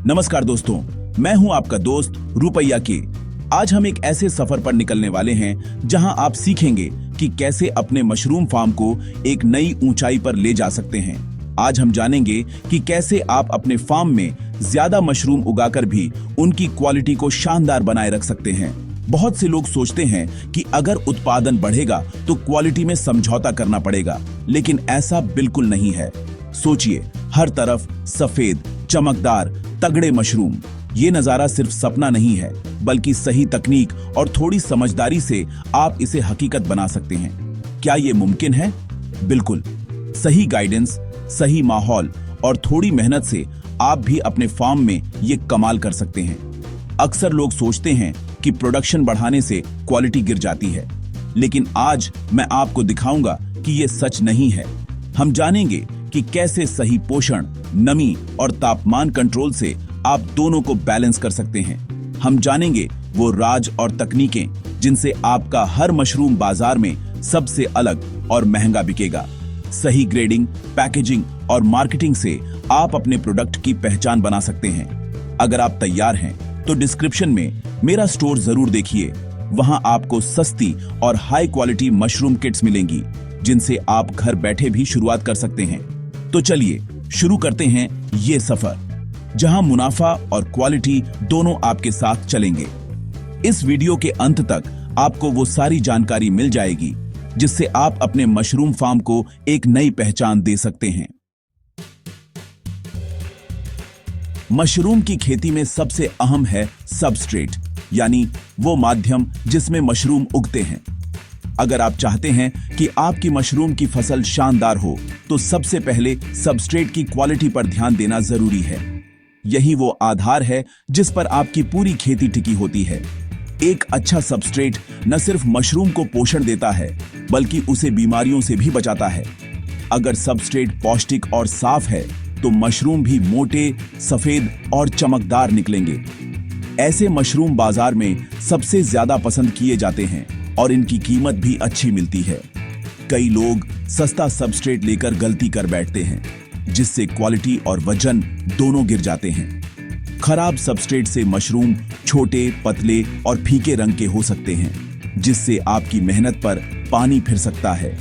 नमस्कार दोस्तों, मैं हूं आपका दोस्त रुपैया के। आज हम एक ऐसे सफर पर निकलने वाले हैं जहां आप सीखेंगे कि कैसे अपने मशरूम फार्म को एक नई ऊंचाई पर ले जा सकते हैं। आज हम जानेंगे कि कैसे आप अपने फार्म में ज्यादा मशरूम उगाकर भी उनकी क्वालिटी को शानदार बनाए रख सकते हैं। बहुत से लोग सोचते हैं कि अगर उत्पादन बढ़ेगा तो क्वालिटी में समझौता करना पड़ेगा, लेकिन ऐसा बिल्कुल नहीं है। सोचिए, हर तरफ सफेद, चमकदार, तगड़े मशरूम। ये नजारा सिर्फ सपना नहीं है, बल्कि सही तकनीक और थोड़ी समझदारी से आप इसे हकीकत बना सकते हैं। क्या ये मुमकिन है? बिल्कुल। सही गाइडेंस, सही माहौल और थोड़ी मेहनत से आप भी अपने फार्म में ये कमाल कर सकते हैं। अक्सर लोग सोचते हैं कि प्रोडक्शन बढ़ाने से क्वालिटी गिर जाती है, लेकिन आज मैं आपको दिखाऊंगा कि ये सच नहीं है। हम जानेंगे कि कैसे सही पोषण, नमी और तापमान कंट्रोल से आप दोनों को बैलेंस कर सकते हैं। हम जानेंगे वो राज और तकनीकें जिनसे आपका हर मशरूम बाजार में सबसे अलग और महंगा बिकेगा। सही ग्रेडिंग, पैकेजिंग और मार्केटिंग से आप अपने प्रोडक्ट की पहचान बना सकते हैं। अगर आप तैयार हैं तो डिस्क्रिप्शन में मेरा स्टोर जरूर देखिए। वहां आपको सस्ती और हाई क्वालिटी मशरूम किट्स मिलेंगी, जिनसे आप घर बैठे भी शुरुआत कर सकते हैं। तो चलिए शुरू करते हैं ये सफर, जहां मुनाफा और क्वालिटी दोनों आपके साथ चलेंगे। इस वीडियो के अंत तक आपको वो सारी जानकारी मिल जाएगी जिससे आप अपने मशरूम फार्म को एक नई पहचान दे सकते हैं। मशरूम की खेती में सबसे अहम है सबस्ट्रेट, यानी वो माध्यम जिसमें मशरूम उगते हैं। अगर आप चाहते हैं कि आपकी मशरूम की फसल शानदार हो, तो सबसे पहले सबस्ट्रेट की क्वालिटी पर ध्यान देना जरूरी है। यही वो आधार है जिस पर आपकी पूरी खेती टिकी होती है। एक अच्छा सबस्ट्रेट न सिर्फ मशरूम को पोषण देता है, बल्कि उसे बीमारियों से भी बचाता है। अगर सबस्ट्रेट पौष्टिक और साफ है, तो मशरूम भी मोटे, सफेद और चमकदार निकलेंगे। ऐसे मशरूम बाजार में सबसे ज्यादा पसंद किए जाते हैं और इनकी कीमत भी अच्छी मिलती है। कई लोग सस्ता सबस्ट्रेट लेकर गलती कर बैठते हैं, जिससे क्वालिटी और वजन दोनों गिर जाते हैं। खराब सबस्ट्रेट से मशरूम छोटे, पतले और फीके रंग के हो सकते हैं, जिससे आपकी मेहनत पर पानी फिर सकता है।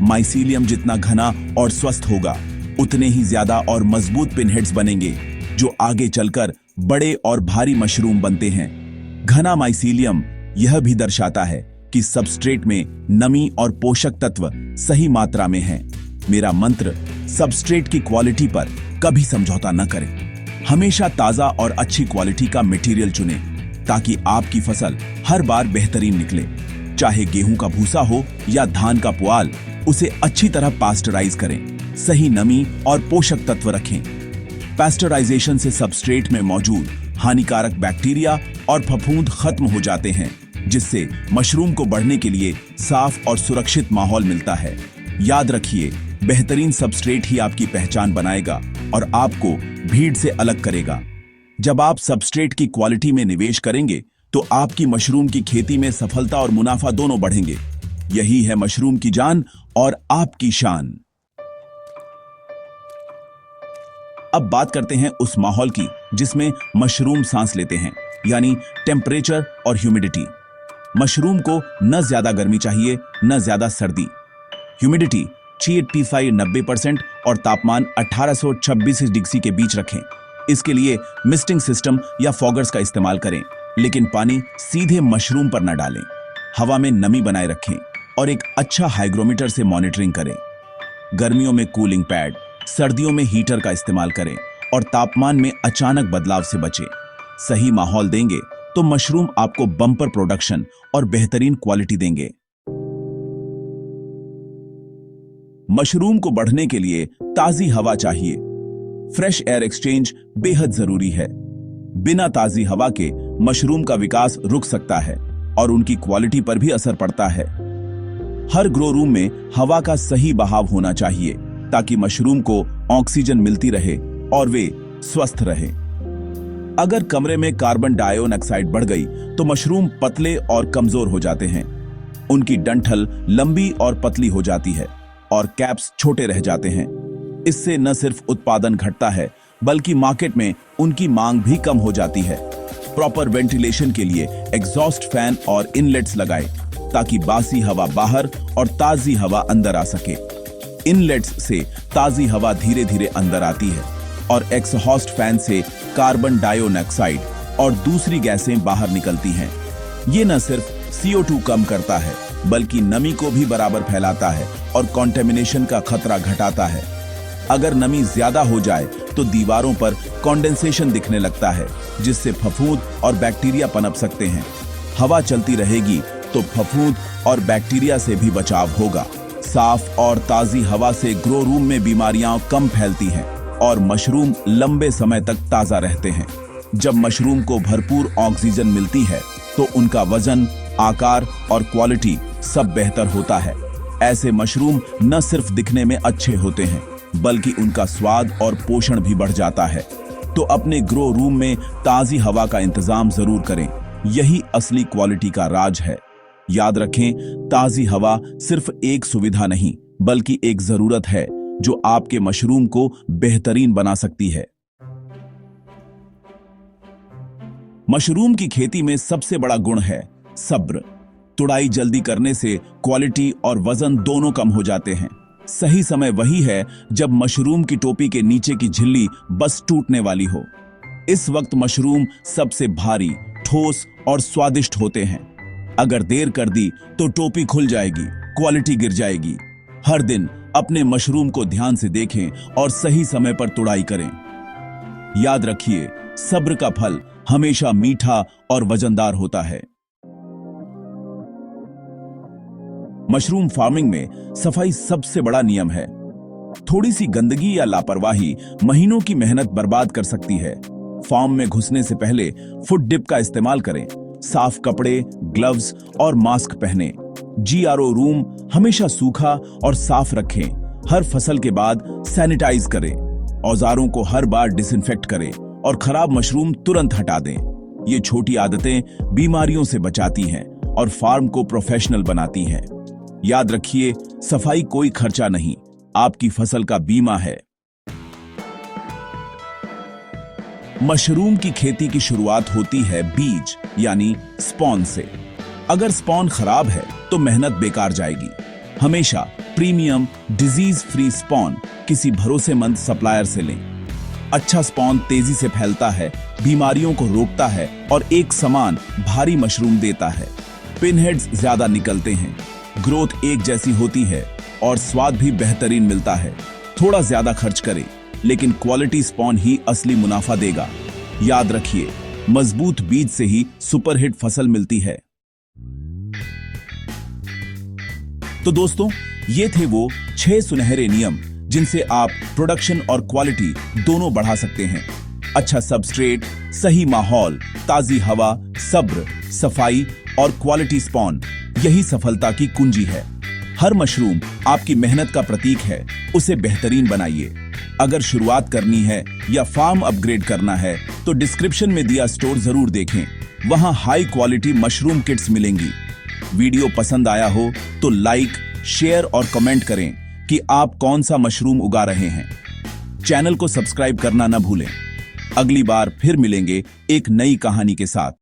माइसीलियम जितना घना और स्वस्थ होगा, उतने ही ज्यादा और मजबूत पिनहेड्स बनेंगे, जो आगे चलकर बड़े और भारी मशरूम बनते हैं। घना माइसीलियम यह भी दर्शाता है कि सबस्ट्रेट में नमी और पोषक तत्व सही मात्रा में हैं। मेरा मंत्र, सबस्ट्रेट की क्वालिटी पर कभी समझौता न करें। हमेशा ताजा और अच्छी क्वालिटी का मटेरियल चुनें, ताकि आपकी फसल हर बार बेहतरीन निकले। चाहे गेहूं का भूसा हो या धान का पुआल, उसे अच्छी तरह पास्चराइज करें। सही नमी और पोषक तत्व रखें। पास्चराइजेशन से सबस्ट्रेट में मौजूद हानिकारक बैक्टीरिया और फफूंद खत्म हो जाते हैं, जिससे मशरूम को बढ़ने के लिए साफ और सुरक्षित माहौल मिलता है। याद रखिए, बेहतरीन सबस्ट्रेट ही आपकी पहचान बनाएगा और आपको भीड़ से अलग करेगा। जब आप सबस्ट्रेट की क्वालिटी में निवेश करेंगे, तो आपकी मशरूम की खेती में सफलता और मुनाफा दोनों बढ़ेंगे। यही है मशरूम की जान और आपकी शान। अब बात करते हैं उस माहौल की जिसमें मशरूम सांस लेते हैं, यानी टेम्परेचर और ह्यूमिडिटी। मशरूम को न ज्यादा गर्मी चाहिए, न ज्यादा सर्दी। ह्यूमिडिटी GAT5 90% और तापमान 1826 डिग्री के बीच रखें। इसके लिए मिस्टिंग सिस्टम या फॉगर्स का इस्तेमाल करें, लेकिन पानी सीधे मशरूम पर न डालें। हवा में नमी बनाए रखें और एक अच्छा हाइग्रोमीटर से मॉनिटरिंग करें। गर्मियों में कूलिंग पैड, सर्दियों में हीटर का इस्तेमाल करें और तापमान में अचानक बदलाव से बचें। सही माहौल देंगे तो मशरूम आपको बम्पर प्रोडक्शन और बेहतरीन क्वालिटी देंगे। मशरूम को बढ़ने के लिए ताजी हवा चाहिए। फ्रेश एयर एक्सचेंज बेहद जरूरी है। बिना ताजी हवा के मशरूम का विकास रुक सकता है और उनकी क्वालिटी पर भी असर पड़ता है। हर ग्रो रूम में हवा का सही बहाव होना चाहिए, ताकि मशरूम को ऑक्सीजन मिलती रहे और वे स्वस्थ रहे। अगर कमरे में कार्बन डाइऑक्साइड बढ़ गई, तो मशरूम पतले और कमजोर हो जाते हैं। उनकी डंठल लंबी और पतली हो जाती है और कैप्स छोटे रह जाते हैं। इससे न सिर्फ उत्पादन घटता है, बल्कि मार्केट में उनकी मांग भी कम हो जाती है। प्रॉपर वेंटिलेशन के लिए एग्जॉस्ट फैन और इनलेट्स लगाएं ताकि बासी हवा बाहर और ताजी हवा अंदर आ सके। इनलेट्स से ताजी हवा धीरे धीरे अंदर आती है और एग्जॉस्ट फैन से कार्बन डाइऑक्साइड और दूसरी गैसें बाहर निकलती हैं। ये न सिर्फ CO2 कम करता है बल्कि नमी को भी बराबर फैलाता है और कंटेमिनेशन का खतरा घटाता है। अगर नमी ज्यादा हो जाए तो दीवारों पर कंडेंसेशन दिखने लगता है, जिससे फफूंद और बैक्टीरिया पनप सकते हैं। हवा चलती रहेगी तो फफूंद और बैक्टीरिया से भी बचाव होगा। साफ और ताजी हवा से ग्रो रूम में बीमारियां कम फैलती हैं और मशरूम लंबे समय तक ताजा रहते हैं। जब मशरूम को भरपूर ऑक्सीजन मिलती है तो उनका वजन, आकार और क्वालिटी सब बेहतर होता है। ऐसे मशरूम न सिर्फ दिखने में अच्छे होते हैं बल्कि उनका स्वाद और पोषण भी बढ़ जाता है। तो अपने ग्रो रूम में ताजी हवा का इंतजाम जरूर करें। यही असली क्वालिटी का राज है। याद रखें, ताजी हवा सिर्फ एक सुविधा नहीं बल्कि एक जरूरत है जो आपके मशरूम को बेहतरीन बना सकती है। मशरूम की खेती में सबसे बड़ा गुण है सब्र। तुड़ाई जल्दी करने से क्वालिटी और वजन दोनों कम हो जाते हैं। सही समय वही है जब मशरूम की टोपी के नीचे की झिल्ली बस टूटने वाली हो। इस वक्त मशरूम सबसे भारी, ठोस और स्वादिष्ट होते हैं। अगर देर कर दी तो टोपी खुल जाएगी, क्वालिटी गिर जाएगी। हर दिन अपने मशरूम को ध्यान से देखें और सही समय पर तुड़ाई करें। याद रखिए, सब्र का फल हमेशा मीठा और वजनदार होता है। मशरूम फार्मिंग में सफाई सबसे बड़ा नियम है। थोड़ी सी गंदगी या लापरवाही महीनों की मेहनत बर्बाद कर सकती है। फार्म में घुसने से पहले फुट डिप का इस्तेमाल करें। साफ कपड़े, ग्लव्स और मास्क पहनें। GRO रूम हमेशा सूखा और साफ रखें। हर फसल के बाद सैनिटाइज करें। औजारों को हर बार डिसइंफेक्ट करें और खराब मशरूम तुरंत हटा दें। ये छोटी आदतें बीमारियों से बचाती हैं और फार्म को प्रोफेशनल बनाती हैं। याद रखिए, सफाई कोई खर्चा नहीं, आपकी फसल का बीमा है। मशरूम की खेती की शुरुआत होती है बीज यानी स्पॉन से। अगर स्पॉन खराब है तो मेहनत बेकार जाएगी। हमेशा प्रीमियम, डिजीज फ्री स्पॉन किसी भरोसेमंद सप्लायर से लें। अच्छा स्पॉन तेजी से फैलता है, बीमारियों को रोकता है और एक समान भारी मशरूम देता है। पिनहेड्स ज्यादा निकलते हैं, ग्रोथ एक जैसी होती है और स्वाद भी बेहतरीन मिलता है। थोड़ा ज्यादा खर्च करें लेकिन क्वालिटी स्पॉन ही असली मुनाफा देगा। याद रखिए, मजबूत बीज से ही सुपरहिट फसल मिलती है। तो दोस्तों, ये थे वो 6 सुनहरे नियम जिनसे आप प्रोडक्शन और क्वालिटी दोनों बढ़ा सकते हैं। अच्छा सबस्ट्रेट, सही माहौल, ताजी हवा, सब्र, सफाई और क्वालिटी स्पॉन, यही सफलता की कुंजी है। हर मशरूम आपकी मेहनत का प्रतीक है, उसे बेहतरीन बनाइए। अगर शुरुआत करनी है या फार्म अपग्रेड करना है तो डिस्क्रिप्शन में दिया स्टोर जरूर देखें। वहां हाई क्वालिटी मशरूम किट्स मिलेंगी। वीडियो पसंद आया हो तो लाइक, शेयर और कमेंट करें कि आप कौन सा मशरूम उगा रहे हैं। चैनल को सब्सक्राइब करना न भूलें। अगली बार फिर मिलेंगे एक नई कहानी के साथ।